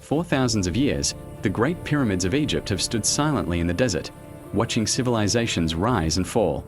For thousands of years, the Great Pyramids of Egypt have stood silently in the desert, watching civilizations rise and fall.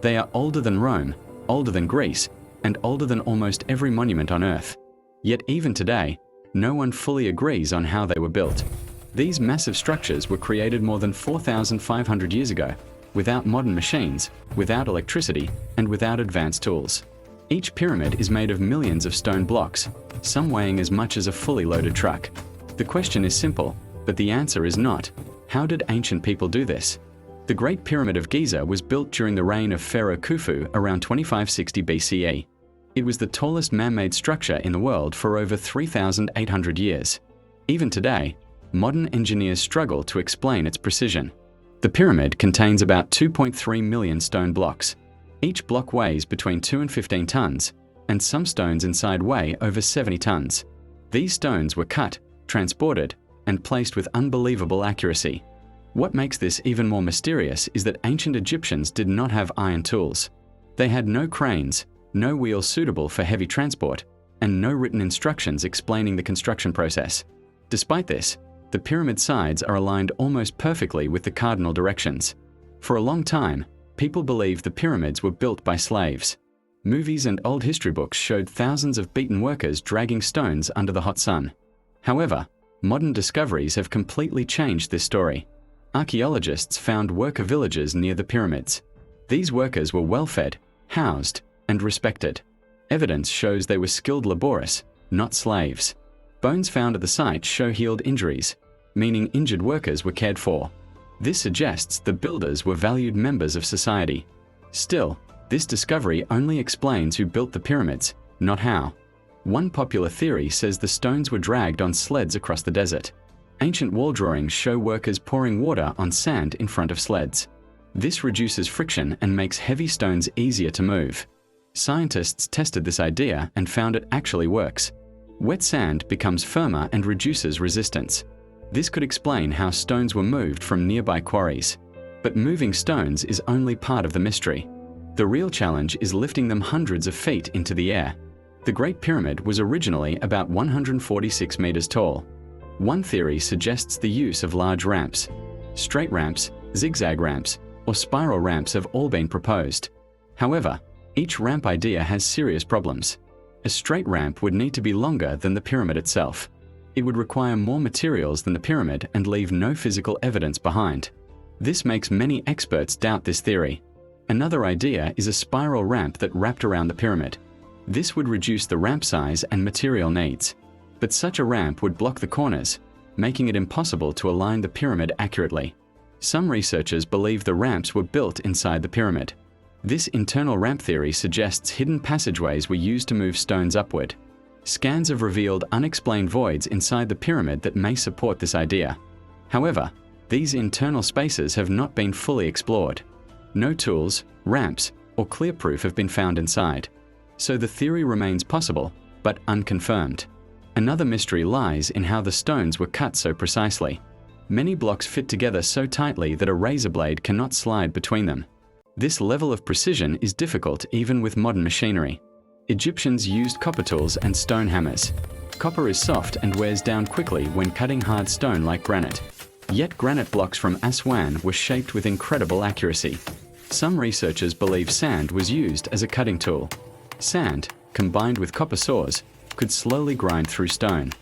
They are older than Rome, older than Greece, and older than almost every monument on Earth. Yet even today, no one fully agrees on how they were built. These massive structures were created more than 4,500 years ago, without modern machines, without electricity, and without advanced tools. Each pyramid is made of millions of stone blocks, some weighing as much as a fully loaded truck. The question is simple, but the answer is not. How did ancient people do this? The Great Pyramid of Giza was built during the reign of Pharaoh Khufu around 2560 BCE. It was the tallest man-made structure in the world for over 3,800 years. Even today, modern engineers struggle to explain its precision. The pyramid contains about 2.3 million stone blocks. Each block weighs between 2 and 15 tons, and some stones inside weigh over 70 tons. These stones were cut, transported, and placed with unbelievable accuracy. What makes this even more mysterious is that ancient Egyptians did not have iron tools. They had no cranes, no wheels suitable for heavy transport, and no written instructions explaining the construction process. Despite this, the pyramid sides are aligned almost perfectly with the cardinal directions. For a long time, people believed the pyramids were built by slaves. Movies and old history books showed thousands of beaten workers dragging stones under the hot sun. However, modern discoveries have completely changed this story. Archaeologists found worker villages near the pyramids. These workers were well-fed, housed, and respected. Evidence shows they were skilled laborists, not slaves. Bones found at the site show healed injuries, meaning injured workers were cared for. This suggests the builders were valued members of society. Still, this discovery only explains who built the pyramids, not how. One popular theory says the stones were dragged on sleds across the desert. Ancient wall drawings show workers pouring water on sand in front of sleds. This reduces friction and makes heavy stones easier to move. Scientists tested this idea and found it actually works. Wet sand becomes firmer and reduces resistance. This could explain how stones were moved from nearby quarries. But moving stones is only part of the mystery. The real challenge is lifting them hundreds of feet into the air. The Great Pyramid was originally about 146 meters tall. One theory suggests the use of large ramps. Straight ramps, zigzag ramps, or spiral ramps have all been proposed. However, each ramp idea has serious problems. A straight ramp would need to be longer than the pyramid itself. It would require more materials than the pyramid and leave no physical evidence behind. This makes many experts doubt this theory. Another idea is a spiral ramp that wrapped around the pyramid. This would reduce the ramp size and material needs. But such a ramp would block the corners, making it impossible to align the pyramid accurately. Some researchers believe the ramps were built inside the pyramid. This internal ramp theory suggests hidden passageways were used to move stones upward. Scans have revealed unexplained voids inside the pyramid that may support this idea. However, these internal spaces have not been fully explored. No tools, ramps, or clear proof have been found inside. So the theory remains possible, but unconfirmed. Another mystery lies in how the stones were cut so precisely. Many blocks fit together so tightly that a razor blade cannot slide between them. This level of precision is difficult even with modern machinery. Egyptians used copper tools and stone hammers. Copper is soft and wears down quickly when cutting hard stone like granite. Yet granite blocks from Aswan were shaped with incredible accuracy. Some researchers believe sand was used as a cutting tool. Sand, combined with copper saws, could slowly grind through stone.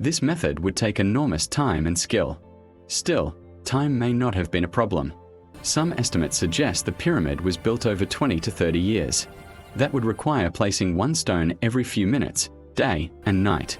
This method would take enormous time and skill. Still, time may not have been a problem. Some estimates suggest the pyramid was built over 20 to 30 years. That would require placing one stone every few minutes, day and night.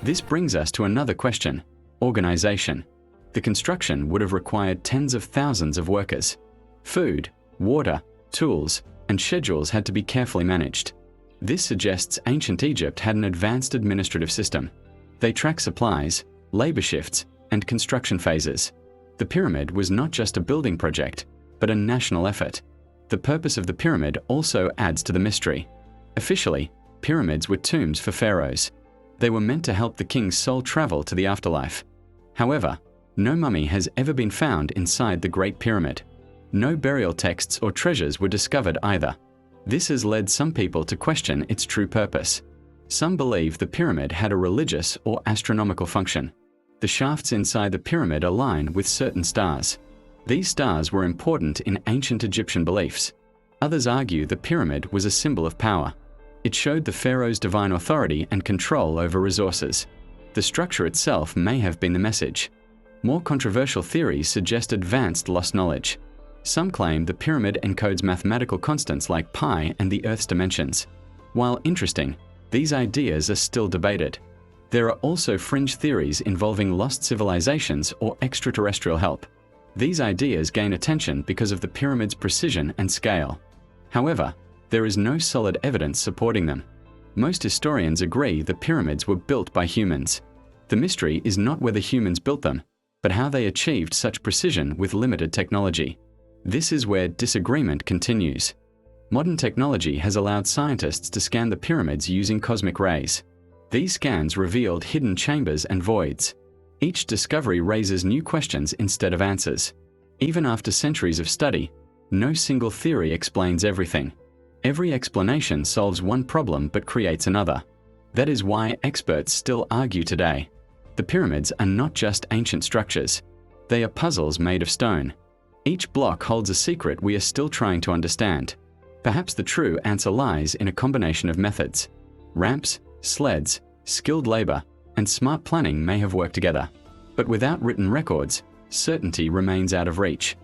This brings us to another question: organization. The construction would have required tens of thousands of workers. Food, water, tools, and schedules had to be carefully managed. This suggests ancient Egypt had an advanced administrative system. They track supplies, labor shifts, and construction phases. The pyramid was not just a building project, but a national effort. The purpose of the pyramid also adds to the mystery. Officially, pyramids were tombs for pharaohs. They were meant to help the king's soul travel to the afterlife. However, no mummy has ever been found inside the Great Pyramid. No burial texts or treasures were discovered either. This has led some people to question its true purpose. Some believe the pyramid had a religious or astronomical function. The shafts inside the pyramid align with certain stars. These stars were important in ancient Egyptian beliefs. Others argue the pyramid was a symbol of power. It showed the pharaoh's divine authority and control over resources. The structure itself may have been the message. More controversial theories suggest advanced lost knowledge. Some claim the pyramid encodes mathematical constants like pi and the Earth's dimensions. While interesting, these ideas are still debated. There are also fringe theories involving lost civilizations or extraterrestrial help. These ideas gain attention because of the pyramid's precision and scale. However, there is no solid evidence supporting them. Most historians agree the pyramids were built by humans. The mystery is not whether humans built them, but how they achieved such precision with limited technology. This is where disagreement continues. Modern technology has allowed scientists to scan the pyramids using cosmic rays. These scans revealed hidden chambers and voids. Each discovery raises new questions instead of answers. Even after centuries of study, no single theory explains everything. Every explanation solves one problem but creates another. That is why experts still argue today. The pyramids are not just ancient structures. They are puzzles made of stone. Each block holds a secret we are still trying to understand. Perhaps the true answer lies in a combination of methods. Ramps, sleds, skilled labor, and smart planning may have worked together. But without written records, certainty remains out of reach.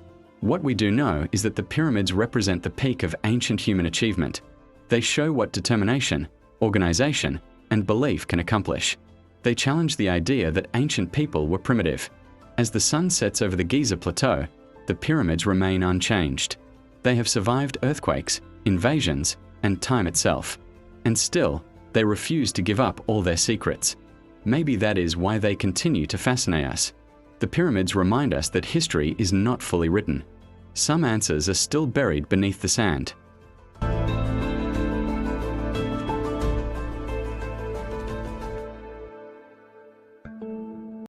What we do know is that the pyramids represent the peak of ancient human achievement. They show what determination, organization, and belief can accomplish. They challenge the idea that ancient people were primitive. As the sun sets over the Giza Plateau, the pyramids remain unchanged. They have survived earthquakes, invasions, and time itself. And still, they refuse to give up all their secrets. Maybe that is why they continue to fascinate us. The pyramids remind us that history is not fully written. Some answers are still buried beneath the sand.